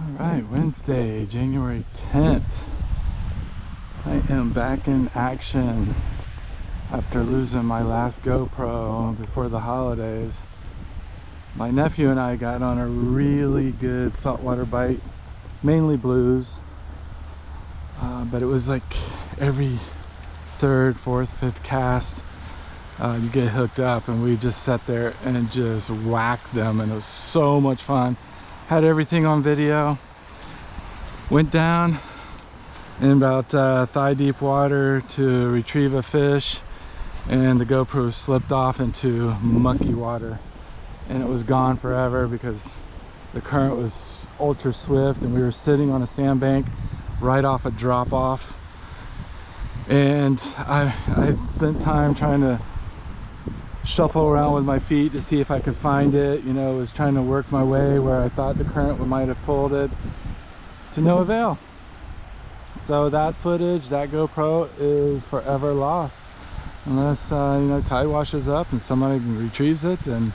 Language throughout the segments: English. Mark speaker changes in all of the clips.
Speaker 1: Alright, Wednesday, January 10th. I am back in action after losing my last GoPro before the holidays. My nephew and I got on a really good saltwater bite, mainly blues, but it was like every third, fourth, fifth cast you get hooked up, and we just sat there and just whacked them, and it was so much fun. Had everything on video. Went down in about thigh deep water to retrieve a fish, and the GoPro slipped off into mucky water, and it was gone forever because the current was ultra swift, and we were sitting on a sandbank right off a drop off, and I spent time trying to shuffle around with my feet to see if I could find it. You know, was trying to work my way where I thought the current might have pulled it, to no avail. So that footage, that GoPro, is forever lost unless you know, tide washes up and somebody retrieves it, and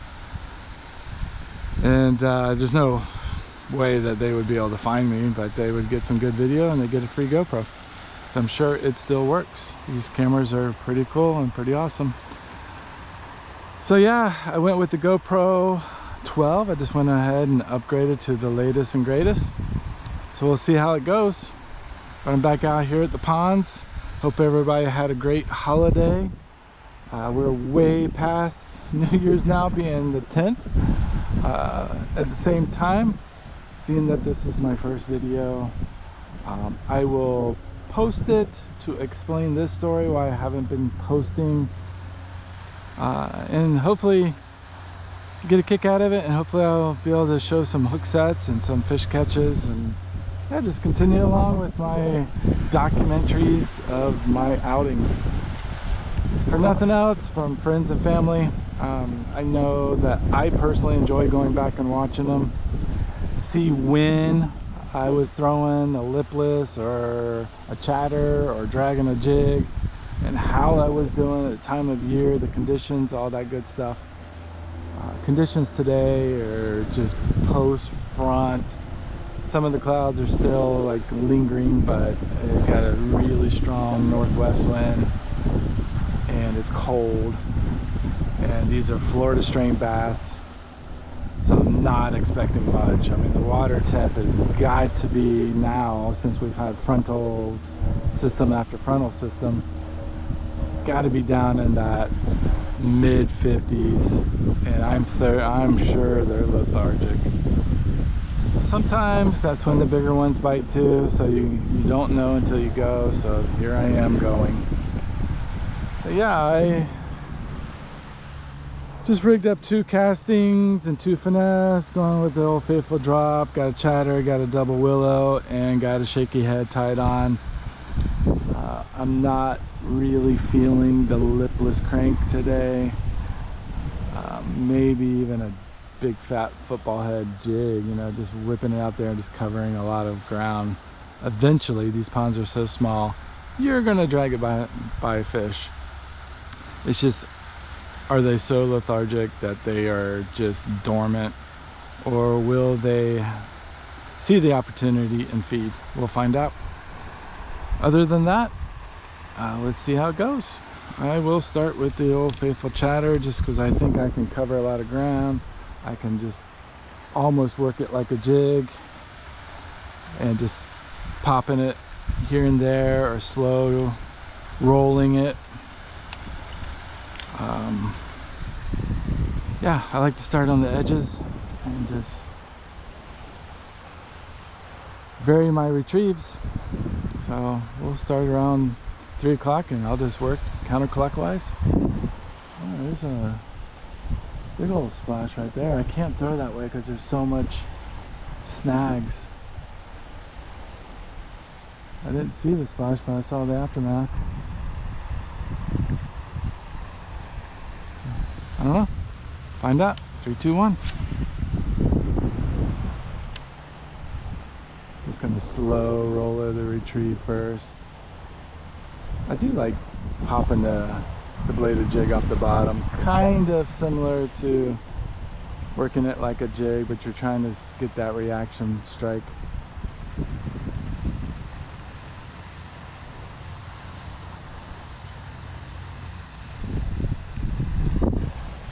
Speaker 1: there's no way that they would be able to find me, but they would get some good video and they get a free GoPro. So I'm sure it still works. These cameras are pretty cool and pretty awesome. So yeah, I went with the GoPro 12. I just went ahead and upgraded to the latest and greatest. So we'll see how it goes. But I'm back out here at the ponds. Hope everybody had a great holiday. We're way past New Year's now, being the 10th. At the same time, seeing that this is my first video, I will post it to explain this story, why I haven't been posting, and hopefully get a kick out of it, and hopefully I'll be able to show some hook sets and some fish catches, and yeah, just continue along with my documentaries of my outings. For nothing else, from friends and family, I know that I personally enjoy going back and watching them, see when I was throwing a lipless or a chatter or dragging a jig, and how I was doing at the time of year, the conditions, all that good stuff. Conditions today are just post front. Some of the clouds are still like lingering, but it's got a really strong northwest wind, and it's cold, and these are Florida strain bass, so I'm not expecting much. I mean, the water temp has got to be, now since we've had frontal system after frontal system, got to be down in that mid 50s, and I'm sure they're lethargic. Sometimes that's when the bigger ones bite too, so you don't know until you go. So here I am going. But yeah, I just rigged up 2 castings and 2 finesse, going with the old faithful drop. Got a chatter, got a double willow, and got a shaky head tied on. I'm not really feeling the lipless crank today. Maybe even a big fat football head jig, you know, just whipping it out there and just covering a lot of ground. Eventually, these ponds are so small, you're gonna drag it by a fish. It's just, are they so lethargic that they are just dormant, or will they see the opportunity and feed? We'll find out. Other than that, let's see how it goes. I will start with the old faithful chatter, just because I think I can cover a lot of ground. I can just almost work it like a jig and just popping it here and there, or slow rolling it. Yeah, I like to start on the edges and just vary my retrieves. So we'll start around 3 o'clock, and I'll just work counterclockwise. Oh, there's a big old splash right there. I can't throw that way because there's so much snags. I didn't see the splash, but I saw the aftermath. I don't know. Find out. 3, 2, 1. Just gonna slow roller the retrieve first. I do like popping the bladed jig off the bottom, kind of similar to working it like a jig, but you're trying to get that reaction strike.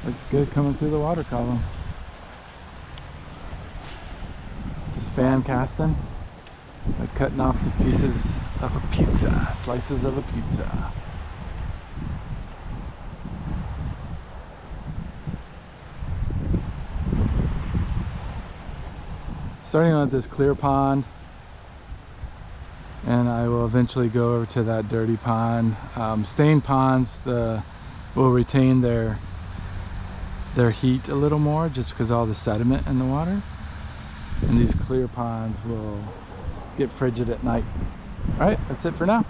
Speaker 1: Looks good coming through the water column. Just fan casting, like cutting off the pieces of a pizza, slices of a pizza. Starting on this clear pond, and I will eventually go over to that dirty pond. Stained ponds will retain their heat a little more just because of all the sediment in the water, and these clear ponds will get frigid at night. All right, that's it for now.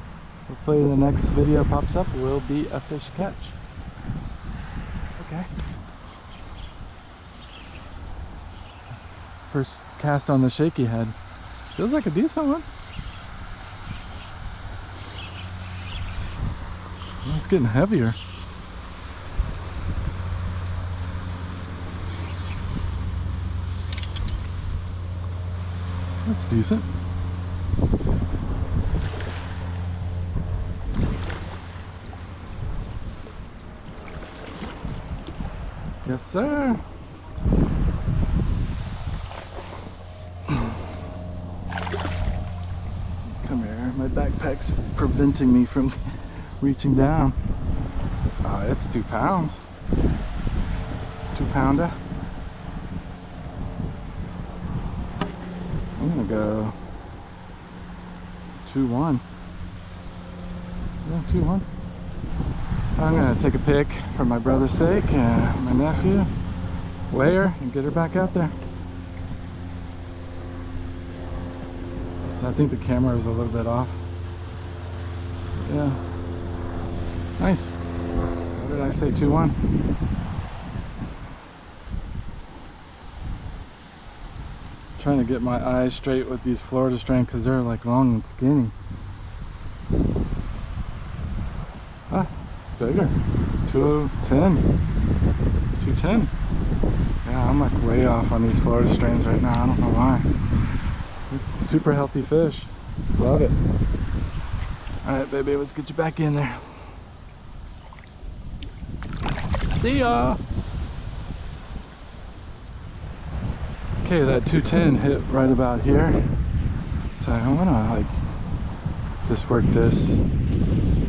Speaker 1: Hopefully the next video pops up will be a fish catch. Okay. First cast on the shaky head. Feels like a decent one. Well, it's getting heavier. That's decent. Yes, sir. Come here. My backpack's preventing me from reaching down. Oh, it's 2 pounds. 2-pounder. I'm gonna go 2-1. Yeah, 2-1. I'm gonna take a pic for my brother's sake and my nephew, weigh her, and get her back out there. I think the camera is a little bit off. Yeah. Nice. What did I say? 2-1. Trying to get my eyes straight with these Florida strain because they're like long and skinny. Ah, bigger. 210. 210. Yeah, I'm like way off on these Florida strains right now. I don't know why. Super healthy fish. Love it. Alright, baby, let's get you back in there. See ya! Okay, that 210 hit right about here. So I want to like just work this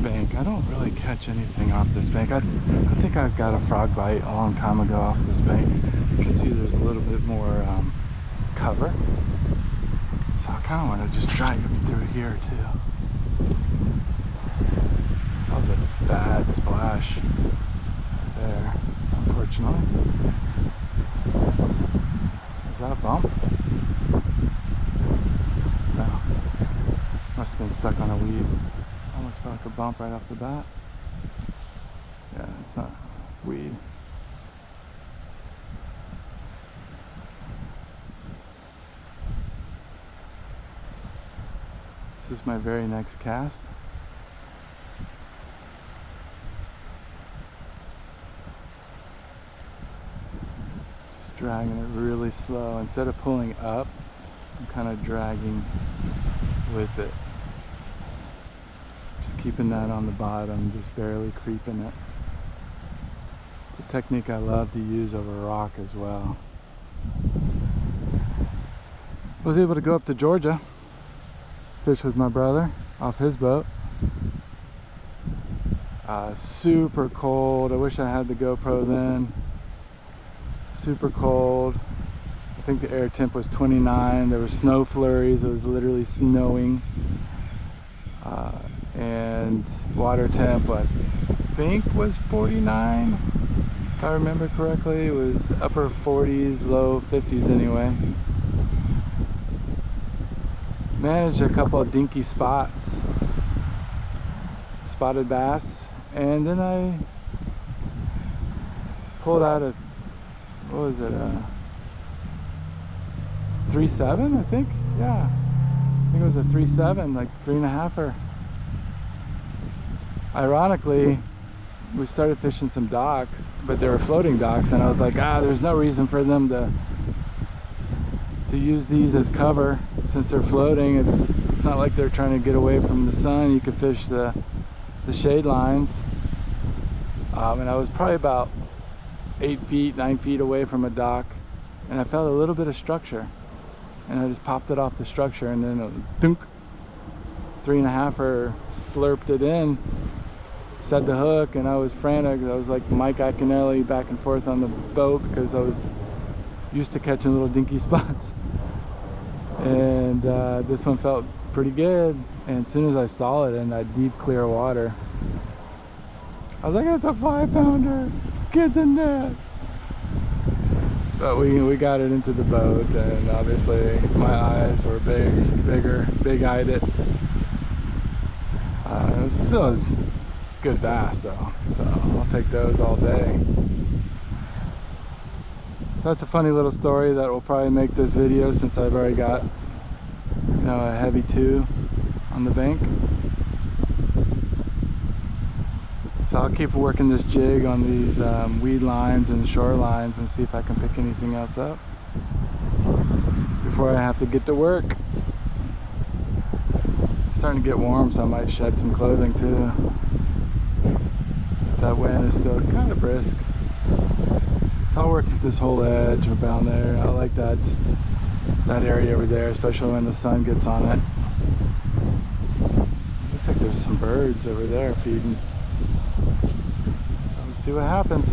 Speaker 1: bank. I don't really catch anything off this bank. I think I've got a frog bite a long time ago off this bank. You can see there's a little bit more cover. So I kind of want to just drag him through here too. That was a bad splash there, unfortunately. Is that a bump? No. Must have been stuck on a weed. Almost felt like a bump right off the bat. Yeah, it's not. It's weed. This is my very next cast. Just dragging it really slow. Instead of pulling up, I'm kind of dragging with it. Just keeping that on the bottom, just barely creeping it. It's a technique I love to use over rock as well. I was able to go up to Georgia, fish with my brother off his boat. Super cold. I wish I had the GoPro then. Super cold. I think the air temp was 29. There were snow flurries. It was literally snowing. And water temp, I think, was 49. If I remember correctly, it was upper 40s, low 50s anyway. Managed a couple of dinky spots, spotted bass, and then I pulled out a, what was it, a 3.7, I think? Yeah, I think it was a 3.7, like 3.5er. Ironically, we started fishing some docks, but they were floating docks, and I was like, there's no reason for them to to use these as cover since they're floating. It's not like they're trying to get away from the sun. You can fish the shade lines. And I was probably about 8 feet, 9 feet away from a dock, and I felt a little bit of structure, and I just popped it off the structure, and then a dunk, 3.5er slurped it in, set the hook, and I was frantic. I was like Mike Iaconelli back and forth on the boat because I was used to catching little dinky spots. And this one felt pretty good, and as soon as I saw it in that deep clear water, I was like, it's a 5-pounder, get the net. But we got it into the boat, and obviously my eyes were big-eyed it. It was still a good bass though, so I'll take those all day. That's a funny little story that will probably make this video, since I've already got, you know, a heavy 2 on the bank. So I'll keep working this jig on these weed lines and shore lines and see if I can pick anything else up before I have to get to work. It's starting to get warm, so I might shed some clothing too. That wind is still kind of brisk. So I'll work this whole edge around there. I like that area over there, especially when the sun gets on it. Looks like there's some birds over there feeding. Let's see what happens.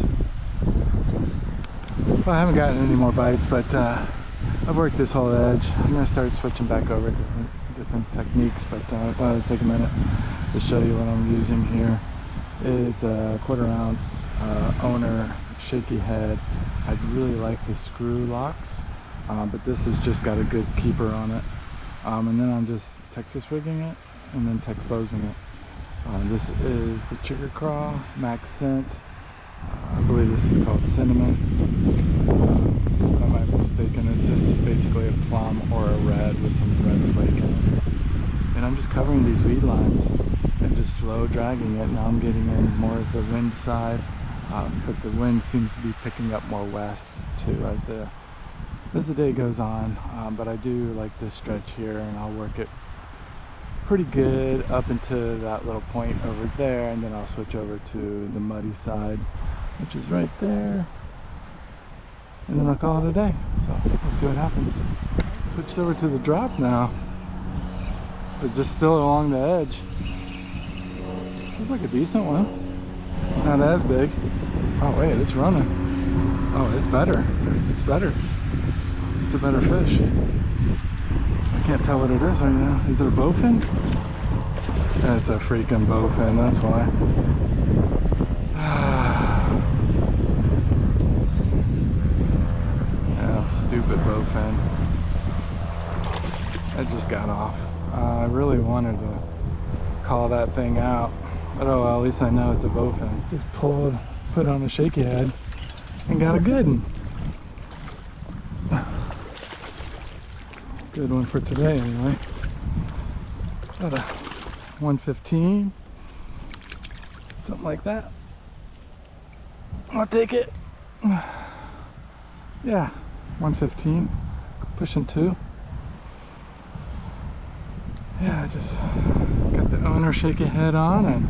Speaker 1: Well, I haven't gotten any more bites, but I've worked this whole edge. I'm going to start switching back over to different techniques, but I thought I'd take a minute to show you what I'm using here. It's a 1/4 ounce owner shaky head. I really like the screw locks, but this has just got a good keeper on it. And then I'm just Texas rigging it and then Texposing it. This is the Chigger Craw Max Scent. I believe this is called Cinnamon. I might be mistaken. It's just basically a plum or a red with some red flake in it. And I'm just covering these weed lines and just slow dragging it. Now I'm getting in more of the wind side, but the wind seems to be picking up more west too as the day goes on. But I do like this stretch here, and I'll work it pretty good up into that little point over there, and then I'll switch over to the muddy side, which is right there, and then I'll call it a day. So we'll see what happens. Switched over to the drop now, but just still along the edge. Feels like a decent one, not as big. Oh wait, it's running. Oh, it's better. It's better. It's a better fish. I can't tell what it is right now. Is it a bowfin? It's a freaking bowfin, that's why. Yeah, stupid bowfin. I just got off. I really wanted to call that thing out, but oh well, at least I know it's a bowfin. Just put on a shaky head and got a good one. Good one for today anyway. About a 115, something like that. I'll take it. Yeah, 115, pushing 2. Yeah, I just got the owner shaky head on, and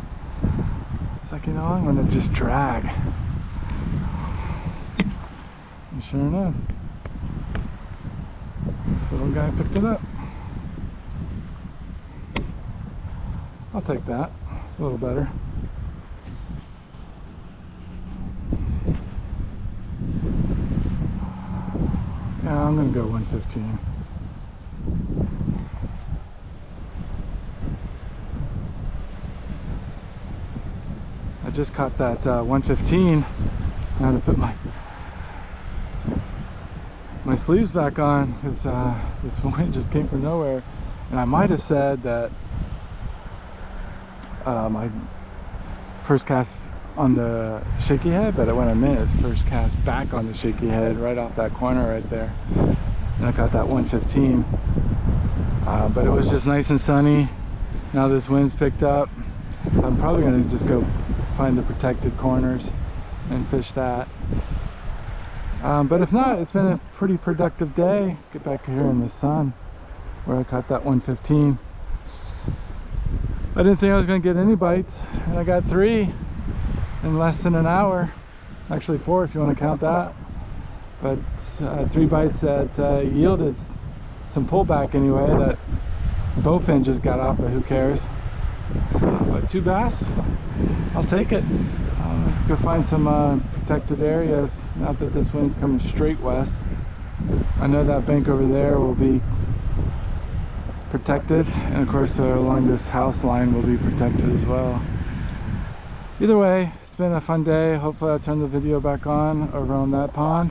Speaker 1: it's like, you know, I'm gonna just drag. And sure enough, this little guy picked it up. I'll take that. It's a little better. Yeah, I'm gonna go 115. I just caught that 115. I had to put my sleeves back on because this wind just came from nowhere, and I might have said that my first cast on the shaky head, but when I meant it's first cast back on the shaky head right off that corner right there, and I caught that 115. But it was just nice and sunny. Now this wind's picked up. I'm probably going to just go find the protected corners and fish that. But if not, it's been a pretty productive day. Get back here in the sun where I caught that 115. I didn't think I was going to get any bites, and I got 3 in less than an hour. Actually 4 if you want to count that. But 3 bites that yielded some pullback anyway. That bowfin just got off, but who cares? But 2 bass, I'll take it. Let's go find some protected areas. Not that this wind's coming straight west. I know that bank over there will be protected, and of course along this house line will be protected as well. Either way, it's been a fun day. Hopefully I'll turn the video back on over on that pond.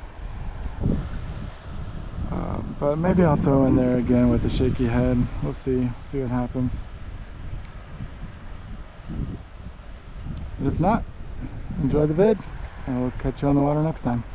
Speaker 1: But maybe I'll throw in there again with the shaky head. We'll see what happens. But if not, enjoy the vid, and we'll catch you on the water next time.